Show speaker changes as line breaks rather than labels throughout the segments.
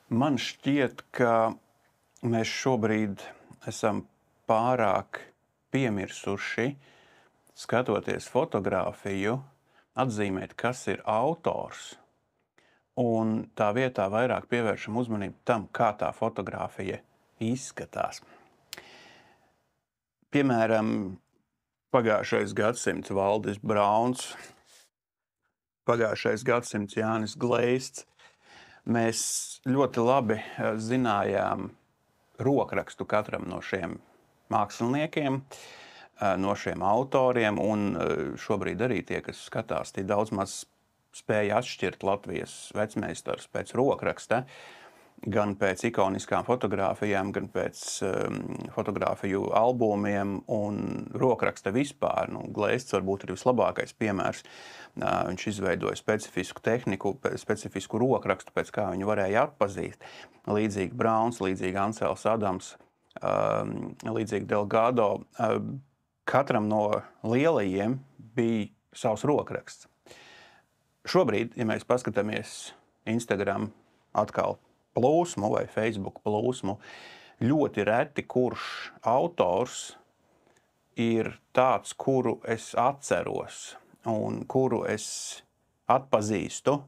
Man šķiet, ka mēs šobrīd esam pārāk piemirsuši, skatoties fotogrāfiju, atzīmēt, kas ir autors, un tā vietā vairāk pievēršam uzmanību tam, kā tā fotogrāfija izskatās. Piemēram, pagājušais gadsimts Valdis Brauns, pagājušais gadsimts Jānis Gleists. Mēs ļoti labi zinājām rokrakstu katram no šiem māksliniekiem, no šiem autoriem, un šobrīd arī tie, kas skatās, tie daudz maz spēja atšķirt Latvijas vecmeistars pēc rokraksta, gan pēc ikoniskām fotogrāfijām, gan pēc fotogrāfiju albumiem un rokraksta vispār. Gleists varbūt ir vislabākais piemērs. Viņš izveidoja specifisku tehniku, specifisku rokrakstu, pēc kā viņu varēja atpazīt. Līdzīgi Brauns, līdzīgi Ansels Adams, līdzīgi Delgado. Katram no lielajiem bija savs rokraksts. Šobrīd, ja mēs paskatāmies Instagram atkal plūsmu vai Facebook plūsmu, ļoti reti kurš autors ir tāds, kuru es atceros un kuru es atpazīstu.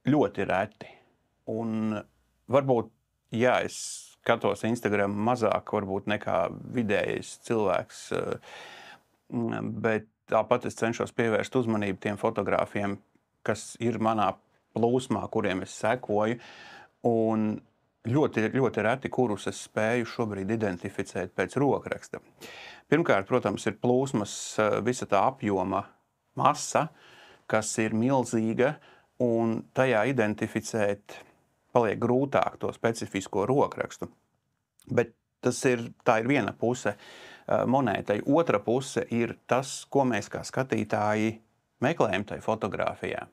Ļoti reti. Un varbūt, ja es skatos Instagram mazāk varbūt nekā vidējais cilvēks, bet tāpat es cenšos pievērst uzmanību tiem fotogrāfiem, kas ir manā plūsmā, kuriem es sekoju, un ļoti reti, kurus es spēju šobrīd identificēt pēc rokraksta. Pirmkārt, protams, ir plūsmas visa tā apjoma masa, kas ir milzīga, un tajā identificēt paliek grūtāk to specifisko rokrakstu. Bet tā ir viena puse monētai. Otra puse ir tas, ko mēs kā skatītāji meklējam tajā fotogrāfijā.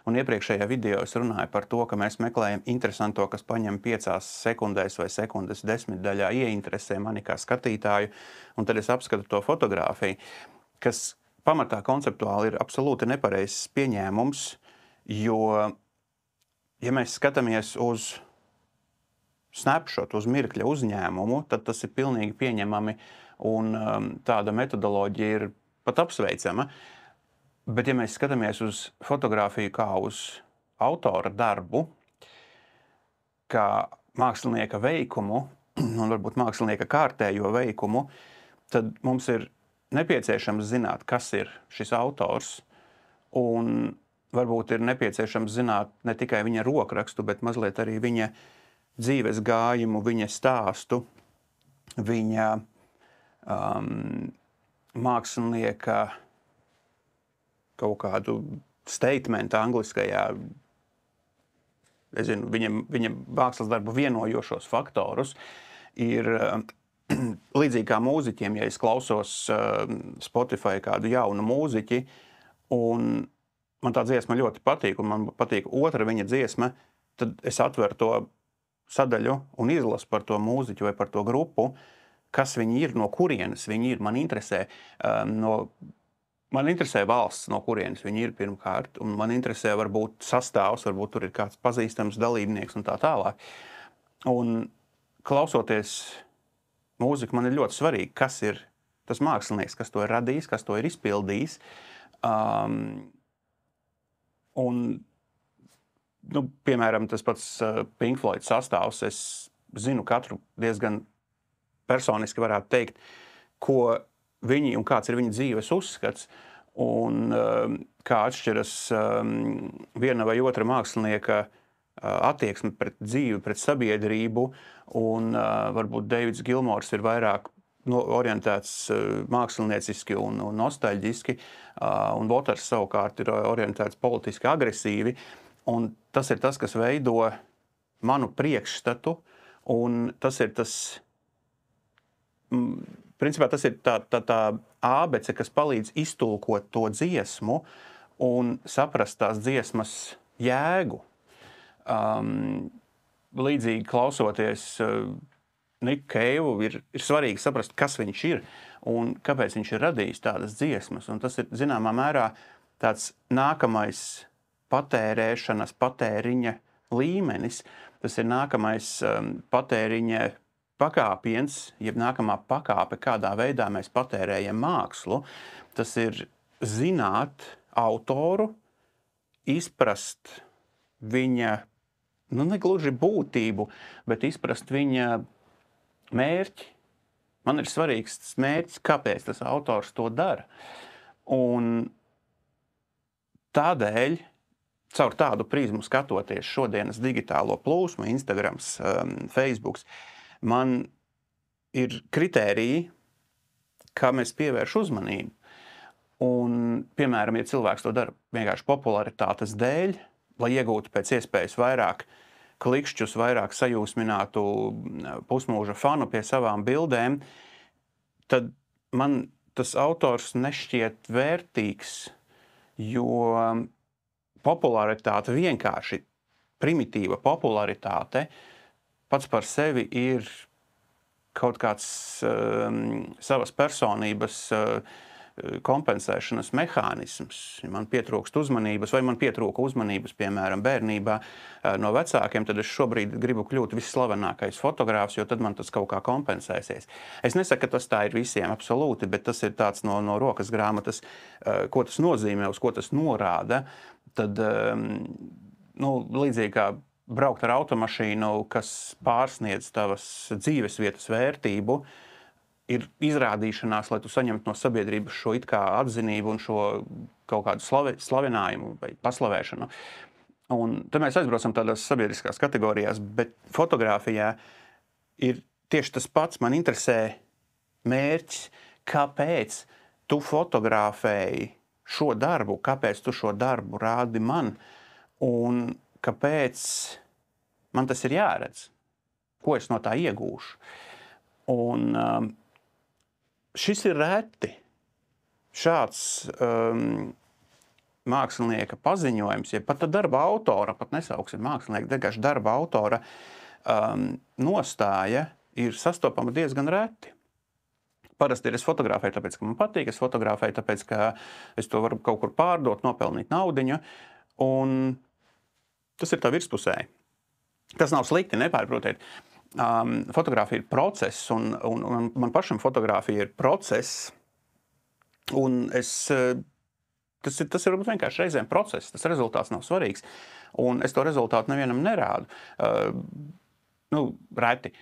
Un iepriekšējā video es runāju par to, ka mēs meklējam interesanto, kas paņem 5 sekundēs vai sekundes desmitdaļā, ieinteresē mani kā skatītāju, un tad es apskatu to fotogrāfiju, kas pamatā konceptuāli ir absolūti nepareizs pieņēmums, jo, ja mēs skatāmies uz snapshot, uz mirkļa uzņēmumu, tad tas ir pilnīgi pieņemami, un tāda metodoloģija ir pat apsveicama. Bet, ja mēs skatāmies uz fotogrāfiju kā uz autora darbu, kā mākslinieka veikumu, un varbūt mākslinieka kārtējo veikumu, tad mums ir nepieciešams zināt, kas ir šis autors, un varbūt ir nepieciešams zināt ne tikai viņa rokrakstu, bet mazliet arī viņa dzīves gājumu, viņa stāstu, viņa mākslinieka kaut kādu statementu angliskajā, es zinu, viņa mākslas darbu vienojošos faktorus, ir līdzīgi kā mūziķiem, ja es klausos Spotify kādu jaunu mūziķi, un man tā dziesma ļoti patīk, un man patīk otra viņa dziesma, tad es atveru to sadaļu un izlasu par to mūziķu vai par to grupu, kas viņi ir, no kurienes viņi ir. Man interesē valsts, no kurienes viņi ir pirmkārt, un man interesē varbūt sastāvs, varbūt tur ir kāds pazīstams dalībnieks un tā tālāk. Un klausoties mūziku, man ir ļoti svarīgi, kas ir tas mākslinieks, kas to ir radījis, kas to ir izpildījis. Piemēram, tas pats Pink Floyd sastāvs, es zinu katru diezgan personiski varētu teikt, ko viņi un kāds ir viņa dzīves uzskats, un kā atšķiras viena vai otra mākslinieka attieksme pret dzīvi, pret sabiedrību, un varbūt Deivids Gilmors ir vairāk orientēts mākslinieciski un nostalģiski, un Waters savukārt ir orientēts politiski agresīvi, un tas ir tas, kas veido manu priekšstatu, un tas ir tas, principā tas ir tā ābece, kas palīdz iztulkot to dziesmu un saprast tās dziesmas jēgu. Līdzīgi klausoties Niku Keivu, ir svarīgi saprast, kas viņš ir un kāpēc viņš ir radījis tādas dziesmas. Un tas ir zināmā mērā tāds nākamais patēriņa līmenis, tas ir nākamais patēriņa pakāpiens, jeb nākamā pakāpe, kādā veidā mēs patērējam mākslu. Tas ir zināt autoru, izprast viņa, negluži būtību, bet izprast viņa mērķi. Man ir svarīgs mērķis, kāpēc tas autors to dara. Un tādēļ, caur tādu prizmu skatoties šodienas digitālo plūsmu, Instagrams, Facebooks, man ir kritēriji, kā mēs pievērš uzmanību. Un, piemēram, ja cilvēks to dara vienkārši popularitātes dēļ, lai iegūtu pēc iespējas vairāk klikšķus, vairāk sajūsminātu pusmūža fanu pie savām bildēm, tad man tas autors nešķiet vērtīgs, jo popularitāte, vienkārši primitīva popularitāte pats par sevi ir kaut kāds savas personības kompensēšanas mehānisms. Ja man pietrūkst uzmanības, vai man pietrūka uzmanības, piemēram, bērnībā no vecākiem, tad es šobrīd gribu kļūt visslavenākais fotogrāfs, jo tad man tas kaut kā kompensēsies. Es nesaku, ka tas tā ir visiem absolūti, bet tas ir tāds no rokas grāmatas, ko tas nozīmē, uz ko tas norāda. Tad, līdzīgi kā braukt ar automašīnu, kas pārsniedz tavas dzīvesvietas vērtību, ir izrādīšanās, lai tu saņemtu no sabiedrības šo it kā atzinību un šo kaut kādu slavinājumu vai paslavēšanu. Un tad mēs aizbraucam tādās sabiedriskās kategorijās, bet fotogrāfijā ir tieši tas pats. Man interesē mērķis, kāpēc tu fotografēji šo darbu, kāpēc tu šo darbu rādi man un kāpēc man tas ir jāredz, ko es no tā iegūšu. Un šis ir reti. Šāds mākslinieka paziņojums, ja pat darba autora, pat nesauksim mākslinieka, vienkārši darba autora nostāja ir sastopama diezgan reti. Parasti es fotografēju tāpēc, ka man patīk, es fotografēju tāpēc, ka es to varu kaut kur pārdot, nopelnīt naudiņu, un tas ir tā virspusēji. Tas nav slikti, nepārprotiet. Fotogrāfija ir process, un man pašam fotogrāfija ir process, un tas ir varbūt vienkārši reizēm process, tas rezultāts nav svarīgs, un es to rezultātu nevienam nerādu. Reti.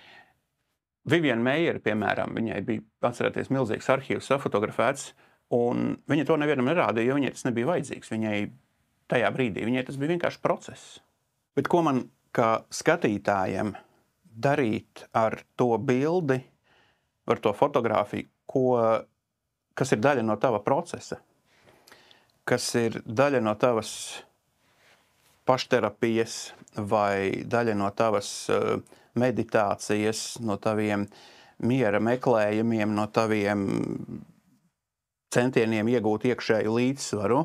Viviana Meijera, piemēram, viņai bija, atcerēties, milzīgs arhīvs safotografēts, un viņa to nevienam nerādīja, jo viņai tas nebija vajadzīgs. Viņai tajā brīdī, viņai tas bija vienkārši process. Bet ko man kā skatītājiem darīt ar to bildi, ar to fotogrāfiju, kas ir daļa no tava procesa, kas ir daļa no tavas pašterapijas vai daļa no tavas meditācijas, no taviem miera meklējumiem, no taviem centieniem iegūt iekšēju līdzsvaru.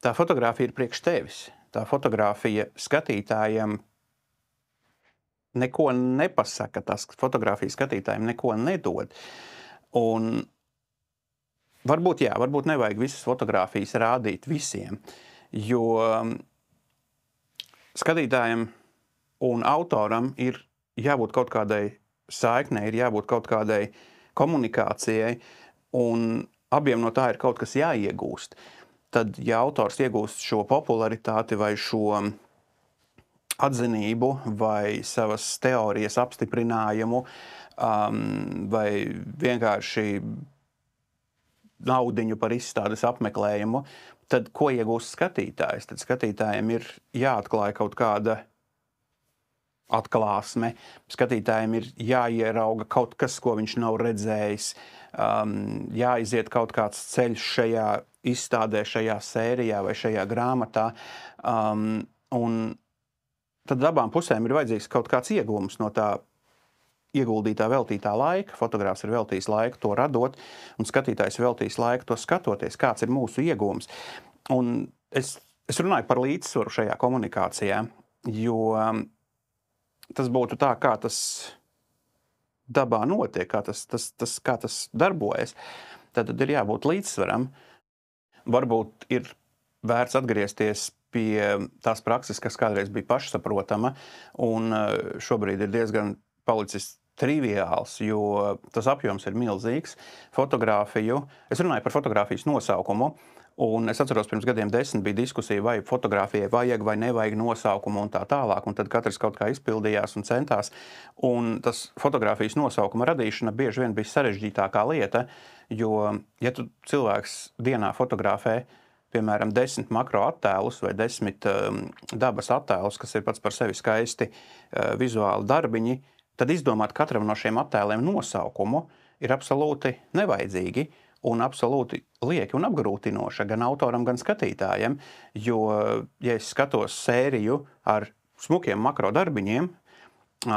Tā fotogrāfija ir priekš tevis. Tā fotogrāfija skatītājiem neko nepasaka, tās fotogrāfijas skatītājiem neko nedod. Un varbūt nevajag visas fotogrāfijas rādīt visiem, jo skatītājiem un autoram ir jābūt kaut kādai saiknei, ir jābūt kaut kādai komunikācijai, un abiem no tā ir kaut kas jāiegūst. Tad, ja autors iegūst šo popularitāti vai šo atzinību vai savas teorijas apstiprinājumu vai vienkārši naudiņu par izstādes apmeklējumu, tad ko iegūst skatītājs? Tad skatītājiem ir jāatklāj kaut kāda atklāsme, skatītājiem ir jāierauga kaut kas, ko viņš nav redzējis, jāiziet kaut kāds ceļš šajā izstādē, šajā sērijā vai šajā grāmatā, un tad abām pusēm ir vajadzīgs kaut kāds iegūms no tā ieguldītā, veltītā laika. Fotogrāfs ir veltījis laiku to radot, un skatītājs veltījis laiku to skatoties, kāds ir mūsu iegūms. Un es runāju par līdzsvaru šajā komunikācijā, jo tas būtu tā, kā tas dabā notiek, kā tas darbojas. Tad ir jābūt līdzsvaram. Varbūt ir vērts atgriezties pie tās prakses, kas kādreiz bija pašsaprotama, un šobrīd ir diezgan palicis triviāls, jo tas apjoms ir milzīgs. Es runāju par fotogrāfijas nosaukumu, un es atceros, pirms gadiem 10 bija diskusija, vai fotogrāfijai vajag vai nevajag nosaukumu un tā tālāk, un tad katrs kaut kā izpildījās un centās. Un tas fotogrāfijas nosaukuma radīšana bieži vien bija sarežģītākā lieta, jo, ja tu cilvēks dienā fotografē, piemēram, 10 makro attēlus vai 10 dabas attēlus, kas ir pats par sevi skaisti vizuāli darbiņi, tad izdomāt katram no šiem attēliem nosaukumu ir absolūti nevajadzīgi un absolūti lieki un apgrūtinoši gan autoram, gan skatītājiem, jo, ja es skatos sēriju ar smukiem makro darbiņiem,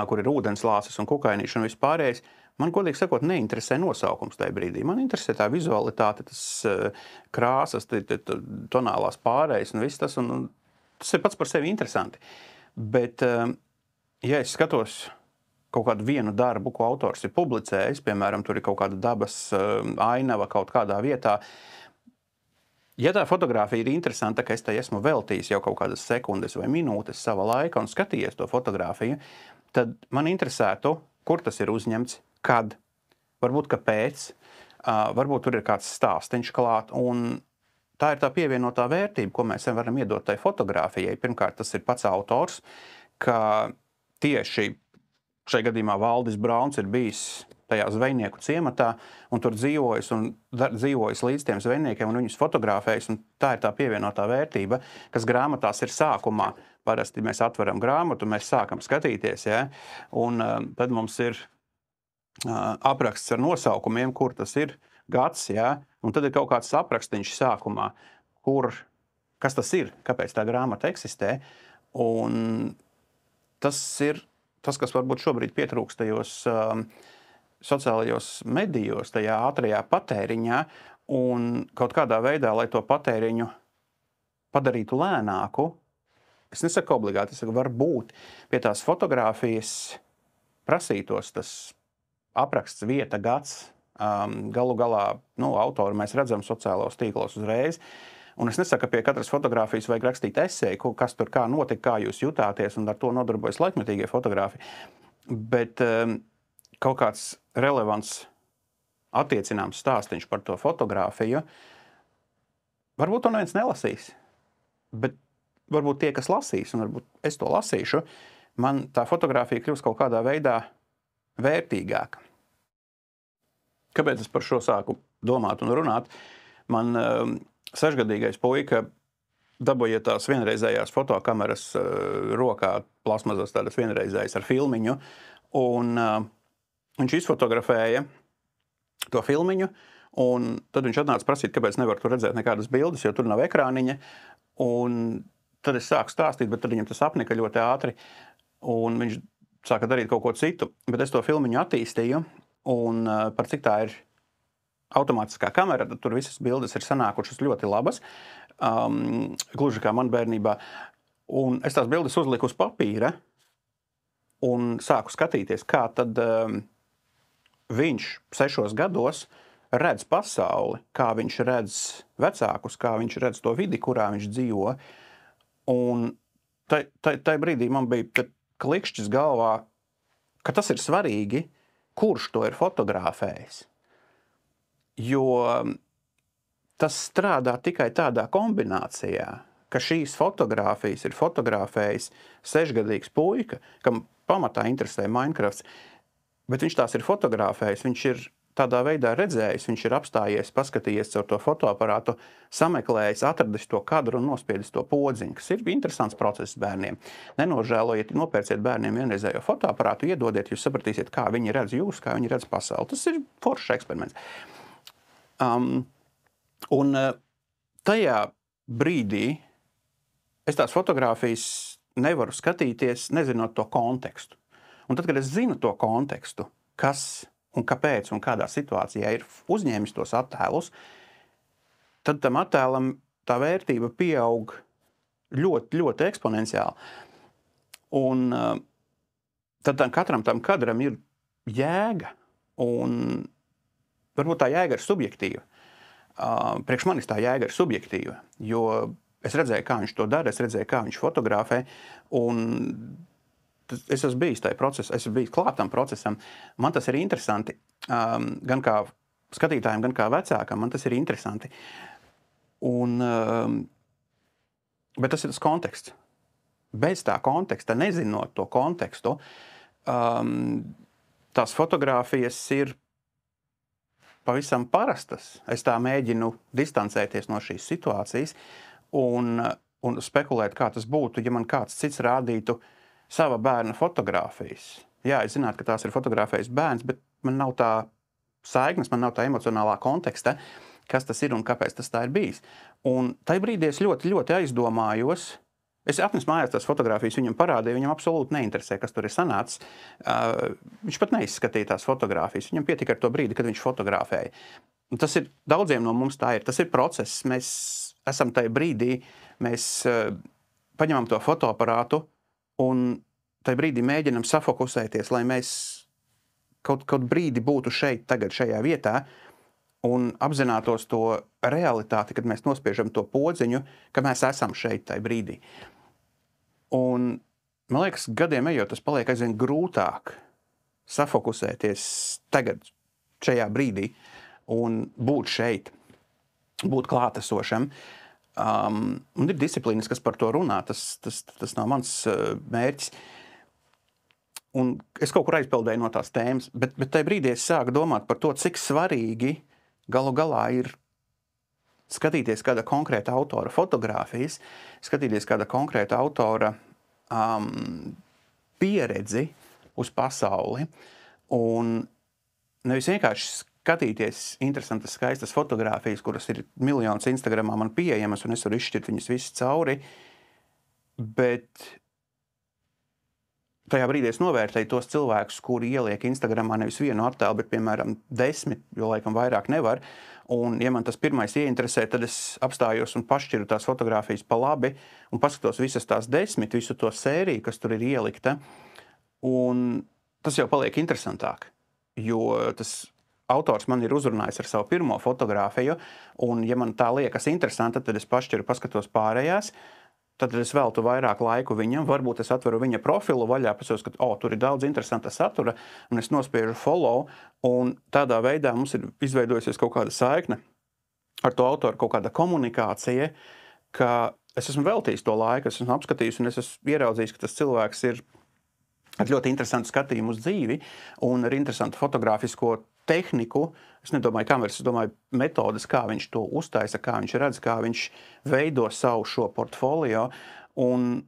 kur ir ūdenslāces un kukainīši un vispārējais, man, godīgi sakot, neinteresē nosaukums tajā brīdī. Man interesē tā vizualitāte, tas krāsas, tonālās pārējas un viss tas, un tas ir pats par sevi interesanti. Bet, ja es skatos kaut kādu vienu darbu, ko autors ir publicējis, piemēram, tur ir kaut kāda dabas ainava kaut kādā vietā, ja tā fotogrāfija ir interesanta, ka es tai esmu veltījis jau kaut kādas sekundes vai minūtes sava laika un skatījies to fotogrāfiju, tad man interesētu, kur tas ir uzņemts, kad, varbūt kāpēc, varbūt tur ir kāds stāstiņš klāt, un tā ir tā pievienotā vērtība, ko mēs varam iedot tai fotogrāfijai. Pirmkārt, tas ir pats autors, ka tieši šajā gadījumā Valdis Brauns ir bijis tajā zvejnieku ciematā un tur dzīvojis līdz tiem zvejniekiem un viņus fotografējis, un tā ir tā pievienotā vērtība, kas grāmatās ir sākumā. Parasti mēs atveram grāmatu, mēs sākam skatīties, ja? Un tad mums ir apraksts ar nosaukumiem, kur tas ir gads, ja? Un tad ir kaut kāds aprakstīņš sākumā, kas tas ir, kāpēc tā grāmata eksistē, un tas ir tas, kas varbūt šobrīd pietrūkst tajos sociālajos medijos, tajā ātrajā patēriņā, un kaut kādā veidā, lai to patēriņu padarītu lēnāku, es nesaku obligāti, es saku, varbūt pie tās fotogrāfijas prasītos tas apraksts, vieta, gads, galu galā, autoru mēs redzam sociālos tīklos uzreiz. Un es nesaku, ka pie katras fotogrāfijas vajag rakstīt eseju, kas tur kā notika, kā jūs jutāties, un ar to nodarbojas laikmetīgie fotografi. Bet kaut kāds relevants attiecināms stāstiņš par to fotogrāfiju, varbūt to neviens nelasīs, bet varbūt tie, kas lasīs, un varbūt es to lasīšu, man tā fotogrāfija kļūs kaut kādā veidā vērtīgāka. Kāpēc es par šo sāku domāt un runāt? Man 6-gadīgais puika dabūja tās vienreizējās fotokameras rokā, plasmazas tādas vienreizējas ar filmiņu, un viņš izfotografēja to filmiņu, un tad viņš atnāca prasīt, kāpēc nevar tur redzēt nekādas bildes, jo tur nav ekrāniņa, un tad es sāku stāstīt, bet tad viņam tas apnika ļoti ātri, un viņš sāka darīt kaut ko citu, bet es to filmiņu attīstīju, un par cik tā ir automātiskā kamera, tad tur visas bildes ir sanākušas ļoti labas, gluži kā man bērnībā. Un es tās bildes uzliku uz papīra un sāku skatīties, kā tad viņš 6 gados redz pasauli, kā viņš redz vecākus, kā viņš redz to vidi, kurā viņš dzīvo. Un tai brīdī man bija klikšķis galvā, ka tas ir svarīgi, kurš to ir fotografējis. Jo tas strādā tikai tādā kombinācijā, ka šīs fotogrāfijas ir fotografējis 6-gadīgs puika, kam pamatā interesē Minecrafts, bet viņš tās ir fotografējis, viņš ir tādā veidā redzējis, viņš ir apstājies, paskatījies caur to fotoaparātu, sameklējis, atradis to kadru un nospiedis to podziņu, kas ir interesants process bērniem. Nenožēlojiet, nopērciet bērniem vienreizējo fotoaparātu, iedodiet, jūs sapratīsiet, kā viņi redz jūs, kā viņi redz pasauli. Tas ir foršs eksperiments. Un tajā brīdī es tās fotogrāfijas nevaru skatīties, nezinot to kontekstu. Un tad, kad es zinu to kontekstu, kas un kāpēc un kādā situācijā ir uzņēmis tos attēlus, tad tam attēlam tā vērtība pieaug ļoti, ļoti eksponenciāli. Un tad katram tam kadram ir jēga, un varbūt tā jēga ir subjektīva. Priekš manis tā jēga ir subjektīva, jo Es redzēju, kā viņš to dara, es redzēju, kā viņš fotografē, un es esmu bijis tajā procesā, es esmu bijis klāt tam procesam. Man tas ir interesanti, gan kā skatītājiem, gan kā vecākam, man tas ir interesanti. Bet tas ir tas konteksts. Bez tā konteksta, nezinot to kontekstu, tās fotogrāfijas ir pavisam parastas. Es tā mēģinu distancēties no šīs situācijas un spekulēt, kā tas būtu, ja man kāds cits rādītu sava bērna fotogrāfijas. Jā, es zinātu, ka tās ir fotografējas bērns, bet man nav tā saiknes, man nav tā emocionālā konteksta, kas tas ir un kāpēc tas tā ir bijis. Un tajā brīdī es ļoti, ļoti aizdomājos. Es atnesu mājās tās fotogrāfijas, viņam parādīju, viņam absolūti neinteresē, kas tur ir sanācis. Viņš pat neizskatīja tās fotogrāfijas. Viņam pietika ar to brīdi, kad viņš fotografēja. Un tas ir daudziem no mums tā ir. Tas ir process. Mēs esam tajā brīdī, mēs paņemam to fotoaparātu un tajā brīdī mēģinam safokusēties, lai mēs kaut brīdi būtu šeit, tagad šajā vietā un apzinātos to realitāti, kad mēs nospiežam to podziņu, ka mēs esam šeit tajā brīdī. Un, man liekas, gadiem ejot, tas paliek aizvien grūtāk safokusēties tagad, šajā brīdī, un būt šeit, būt klātesošam. Un ir disciplīnas, kas par to runā, tas nav mans mērķis. Un es kaut kur aizpeldēju no tās tēmas, bet tajā brīdī es sāku domāt par to, cik svarīgi galu galā ir skatīties kāda konkrēta autora fotogrāfijas, skatīties kāda konkrēta autora pieredzi uz pasauli un nevis vienkārši skatīties interesantas, skaistas fotogrāfijas, kuras ir miljonus Instagramā man pieejamas un es varu izšķirt viņas visas cauri, bet tajā brīdī es novērtēju tos cilvēkus, kuri ieliek Instagramā nevis vienu attēlu, bet, piemēram, 10, jo laikam vairāk nevar. Un, ja man tas pirmais ieinteresē, tad es apstājos un pašķiru tās fotogrāfijas pa labi un paskatos visas tās 10, visu to sēriju, kas tur ir ielikta. Un tas jau paliek interesantāk, jo tas autors man ir uzrunājis ar savu pirmo fotogrāfiju, un, ja man tā liekas interesanta, tad es pašķiru, paskatos pārējās. Tad es veltu vairāk laiku viņam, varbūt es atveru viņa profilu vaļā, pasos, ka tur ir daudz interesanta satura, un es nospiežu follow, un tādā veidā mums ir izveidojusies kaut kāda saikne ar to autoru, kaut kāda komunikācija, ka es esmu veltījis to laiku, es esmu apskatījis, un es esmu ieraudzījis, ka tas cilvēks ir ar ļoti interesantu skatījumu uz dzīvi un ar interesantu fotogrāfisko tehniku. Es nedomāju kameras, es domāju metodas, kā viņš to uztaisa, kā viņš redz, kā viņš veido savu šo portfolio. Un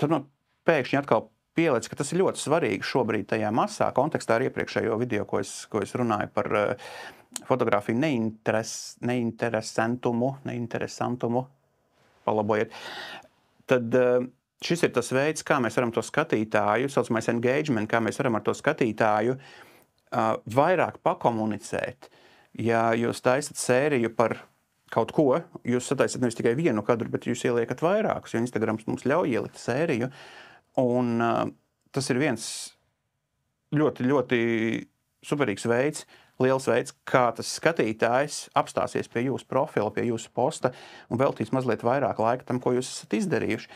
tad man pēkšņi atkal pieliec, ka tas ir ļoti svarīgi šobrīd tajā masā kontekstā ar iepriekšējo video, ko es runāju par fotogrāfiju neinteresantumu, palabojiet. Tad šis ir tas veids, kā mēs varam to skatītāju, saucamais engagement, kā mēs varam ar to skatītāju vairāk pakomunicēt. Ja jūs taisat sēriju par kaut ko, jūs sataisat nevis tikai vienu kadru, bet jūs ieliekat vairākus, jo Instagrams mums ļauj ielikt sēriju. Un tas ir viens ļoti, ļoti superīgs veids, liels veids, kā tas skatītājs apstāsies pie jūsu profila, pie jūsu posta un veltīs mazliet vairāk laika tam, ko jūs esat izdarījuši.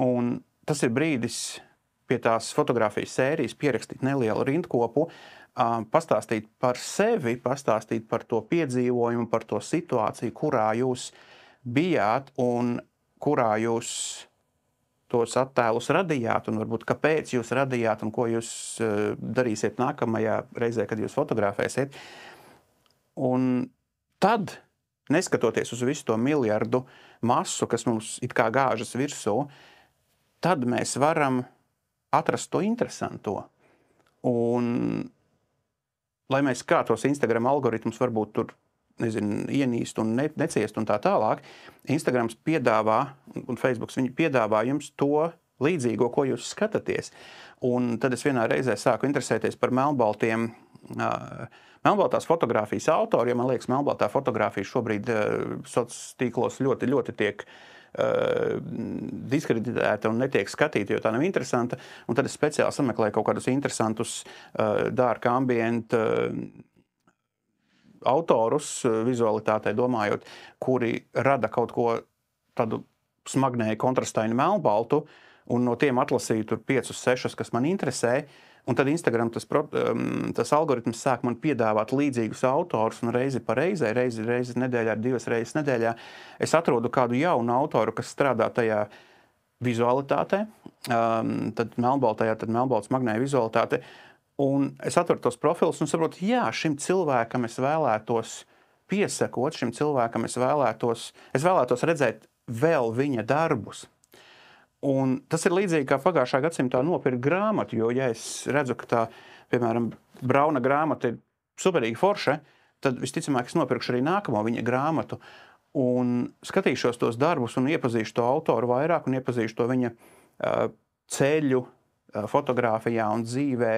Un tas ir brīdis pie tās fotogrāfijas sērijas pierakstīt nelielu rindkopu, pastāstīt par sevi, pastāstīt par to piedzīvojumu, par to situāciju, kurā jūs bijāt un kurā jūs tos attēlus radījāt un varbūt kāpēc jūs radījāt un ko jūs darīsiet nākamajā reizē, kad jūs fotografēsiet. Un tad, neskatoties uz visu to miljardu masu, kas mums it kā gāžas virsū, tad mēs varam atrast to interesanto. Un lai mēs kā tos Instagram algoritmus varbūt tur, ienīst un neciest un tā tālāk, Instagrams piedāvā un Facebooks viņi piedāvā jums to līdzīgo, ko jūs skatāties. Un tad es vienā reizē sāku interesēties par melnbaltās fotogrāfijas autoru, jo man liekas, melnbaltā fotogrāfija šobrīd sociālos tīklos ļoti, ļoti tiek diskreditēta un netiek skatīta, jo tā nav interesanta. Un tad es speciāli sameklēju kaut kādus interesantus dark ambient autorus vizualitātei domājot, kuri rada kaut ko tādu smagnēju kontrastaini melnbaltu, un no tiem atlasīju tur 5, 6, kas man interesē. Un tad Instagram tas algoritms sāk man piedāvāt līdzīgus autorus, un reizi pa reizei, reizi nedēļā, 2 reizes nedēļā, es atrodu kādu jaunu autoru, kas strādā tajā vizualitātē, tad melnbaltajā, tad melnbaltas smagnēja vizualitāte, un es atveru tos profilus un saprotu, jā, šim cilvēkam es vēlētos piesakot, šim cilvēkam es vēlētos redzēt vēl viņa darbus. Un tas ir līdzīgi kā pagājušā gadsimtā nopirkt grāmatu, jo, ja es redzu, ka tā, piemēram, Brauna grāmata ir superīgi forša, tad visticamāk es nopirkšu arī nākamo viņa grāmatu un skatīšos tos darbus un iepazīšu to autoru vairāk un iepazīšu to viņa ceļu fotogrāfijā un dzīvē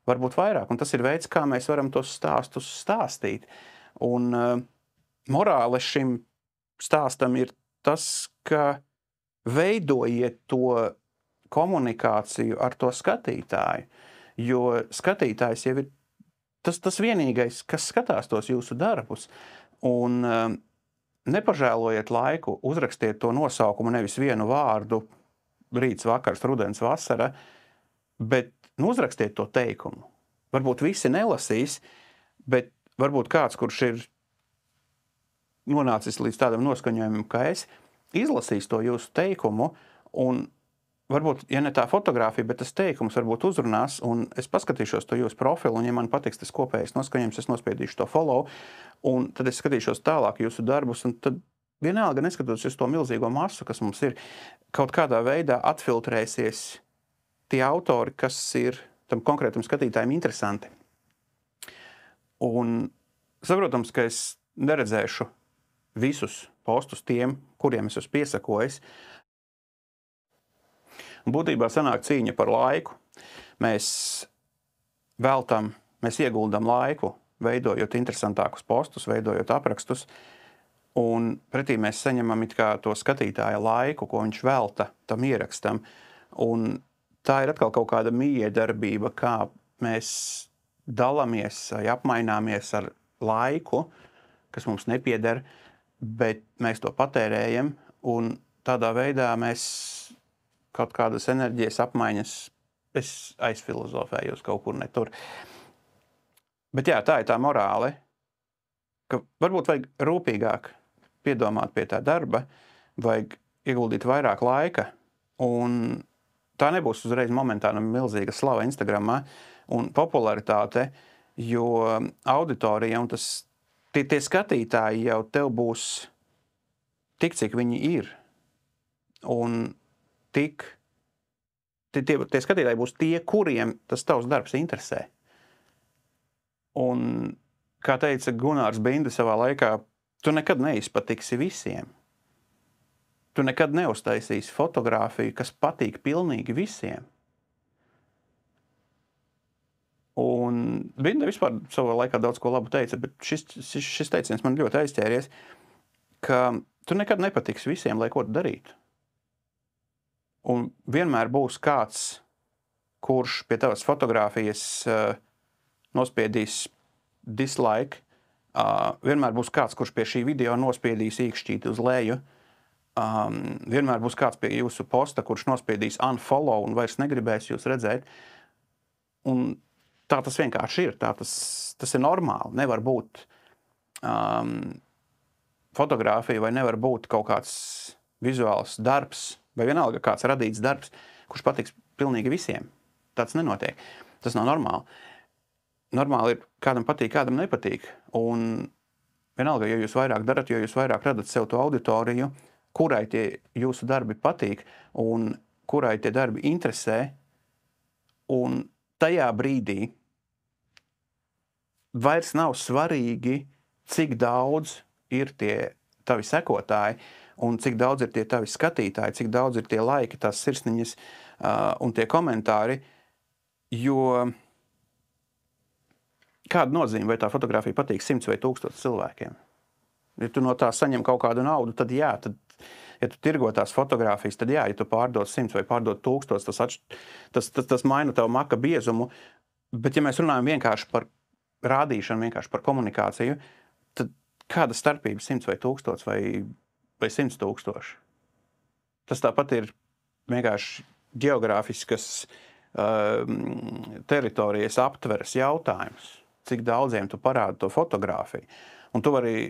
varbūt vairāk. Un tas ir veids, kā mēs varam tos stāstus stāstīt. Un morāle šim stāstam ir tas, ka veidojiet to komunikāciju ar to skatītāju, jo skatītājs jau ir tas vienīgais, kas skatās tos jūsu darbus. Un nepažēlojiet laiku, uzrakstiet to nosaukumu, nevis vienu vārdu, rīts, vakars, rudens, vasara, bet uzrakstiet to teikumu. Varbūt visi nelasīs, bet varbūt kāds, kurš ir nonācis līdz tādam noskaņojumam, kā es, izlasīs to jūsu teikumu, un varbūt, ja ne tā fotogrāfija, bet tas teikums varbūt uzrunās, un es paskatīšos to jūsu profilu, un ja man patiks tas kopējais noskaņojums, es nospiedīšu to follow, un tad es skatīšos tālāk jūsu darbus, un tad vienalga neskatoties uz to milzīgo masu, kas mums ir, kaut kādā veidā atfiltrēsies tie autori, kas ir tam konkrētam skatītājiem interesanti. Un saprotams, ka es neredzēšu visus postus tiem, kuriem es esmu piesakojis. Būtībā sanāk cīņa par laiku. Mēs ieguldam laiku, veidojot interesantākus postus, veidojot aprakstus, un pretī mēs saņemam it kā to skatītāja laiku, ko viņš velta tam ierakstam. Un tā ir atkal kaut kāda miedarbība, kā mēs dalāmies vai apmaināmies ar laiku, kas mums nepieder, bet mēs to patērējam, un tādā veidā mēs kaut kādas enerģijas apmaiņas, es aizfilozofēju uz kaut kur ne tur. Bet jā, tā ir tā morāle, ka varbūt vajag rūpīgāk piedomāt pie tā darba, vajag ieguldīt vairāk laika, un tā nebūs uzreiz momentāna milzīga slava Instagramā un popularitāte, jo auditorija un tie skatītāji jau tev būs tik, cik viņi ir. Un tie skatītāji būs tie, kuriem tas tavs darbs interesē. Un, kā teica Gunārs Binde savā laikā, tu nekad neizpatiksi visiem. Tu nekad neuztaisīsi fotogrāfiju, kas patīk pilnīgi visiem. Un Binde vispār savā laikā daudz ko labu teica, bet šis teiciens man ļoti aizķēries, ka tu nekad nepatiksi visiem, lai ko tu darītu. Un vienmēr būs kāds, kurš pie tavas fotogrāfijas nospiedīs dislike, vienmēr būs kāds, kurš pie šī video nospiedīs īkšķīti uz leju, vienmēr būs kāds pie jūsu posta, kurš nospiedīs unfollow un vairs negribēs jūs redzēt. Un tā tas vienkārši ir, tas ir normāli. Nevar būt fotogrāfija vai nevar būt kaut kāds vizuāls darbs vai vienalga kāds radīts darbs, kurš patiks pilnīgi visiem. Tāds nenotiek. Tas nav normāli. Normāli ir, kādam patīk, kādam nepatīk. Un vienalga, jo jūs vairāk darat, jo jūs vairāk radat sev to auditoriju, kurai tie jūsu darbi patīk un kurai tie darbi interesē, un tajā brīdī vairs nav svarīgi, cik daudz ir tie tavi sekotāji un cik daudz ir tie tavi skatītāji, cik daudz ir tie laiki, tās sirsniņas un tie komentāri, jo kāda nozīme, vai tā fotogrāfija patīk 100 vai 1000 cilvēkiem? Ja tu no tā saņem kaut kādu naudu, tad jā, ja tu tirgo tās fotogrāfijas, tad jā, ja tu pārdod 100 vai pārdod 1000, tas maina tavu maka biezumu. Bet ja mēs runājam vienkārši par rādīšanu, vienkārši par komunikāciju, tad kāda starpība 100 vai 1000 vai 100 000? Tas tāpat ir vienkārši geogrāfiskas teritorijas aptveres jautājums. Cik daudziem tu parādi to fotogrāfiju. Un tu vari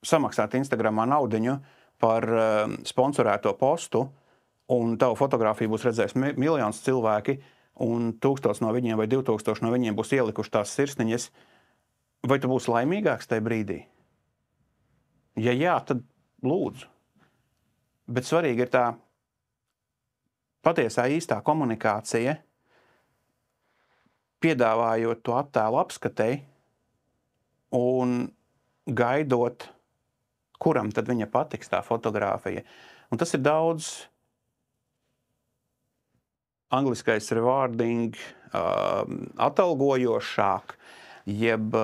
samaksāt Instagramā naudiņu par sponsorēto postu, un tavu fotogrāfiju būs redzējis miljonus cilvēki, un 1000 no viņiem vai 2000 no viņiem būs ielikuši tās sirsniņas. Vai tu būsi laimīgāks tajā brīdī? Ja jā, tad lūdzu. Bet svarīgi ir tā patiesā īstā komunikācija, piedāvājot to attēlu apskatei un gaidot, kuram tad viņa patiks tā fotogrāfija. Un tas ir daudz angliskais rewarding, atalgojošāk, jeb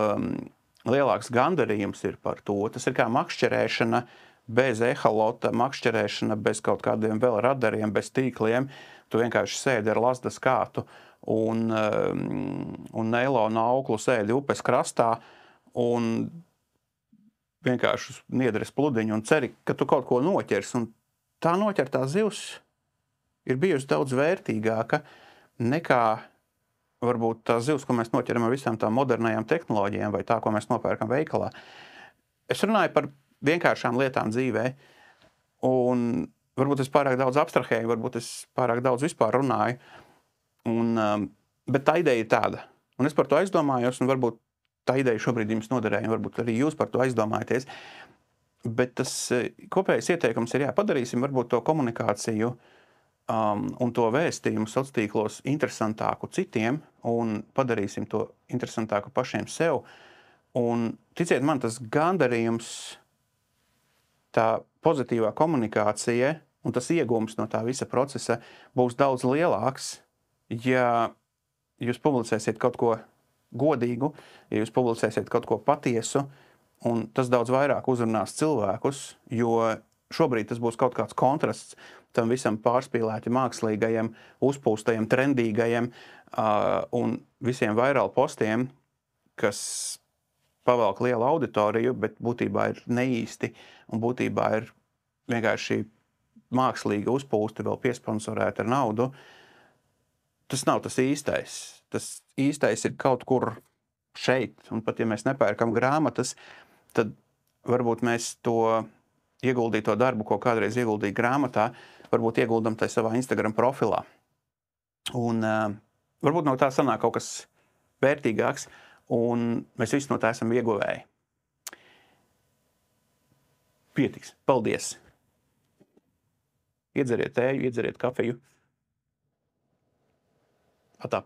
lielāks gandarījums ir par to. Tas ir kā makšķerēšana bez ehalota, makšķerēšana bez kaut kādiem vēl radariem, bez tīkliem. Tu vienkārši sēdi ar lazdas kātu un neilonu auklu sēdi upes krastā un vienkārši niedres pludiņu un ceri, ka tu kaut ko noķers. Un tā noķertā zivs ir bijusi daudz vērtīgāka nekā varbūt tā zivs, ko mēs noķeram ar visām tām modernajām tehnoloģijām vai tā, ko mēs nopērkam veikalā. Es runāju par vienkāršām lietām dzīvē, un varbūt es pārāk daudz abstrahēju, varbūt es pārāk daudz vispār runāju, bet tā ideja ir tāda. Un es par to aizdomājos, un varbūt tā ideja šobrīd jums noderēja, un varbūt arī jūs par to aizdomājaties. Bet tas kopējais ieteikums ir, padarīsim varbūt to komunikāciju un to vēstījumu sociālos tīklos interesantāku citiem un padarīsim to interesantāku pašiem sev. Un ticiet man, tas gandarījums, tā pozitīvā komunikācija un tas iegūms no tā visa procesa būs daudz lielāks, ja jūs publicēsiet kaut ko godīgu, ja jūs publicēsiet kaut ko patiesu, un tas daudz vairāk uzrunās cilvēkus, jo šobrīd tas būs kaut kāds kontrasts tam visam pārspīlēti mākslīgajiem, uzpūstajiem, trendīgajiem un visiem vairāk postiem, kas pavelk lielu auditoriju, bet būtībā ir neīsti un būtībā ir vienkārši mākslīgi uzpūsti, vēl piesponsorēti ar naudu. Tas nav tas īstais. Tas īstais ir kaut kur šeit, un pat ja mēs nepērkam grāmatas, tad varbūt mēs to ieguldīto darbu, ko kādreiz ieguldīja grāmatā, varbūt ieguldam tai savā Instagram profilā. Un varbūt no tā sanāk kaut kas vērtīgāks, un mēs visi no tā esam ieguvēji. Pietiks. Paldies! Iedzeriet tēju, iedzeriet kafiju. Atā.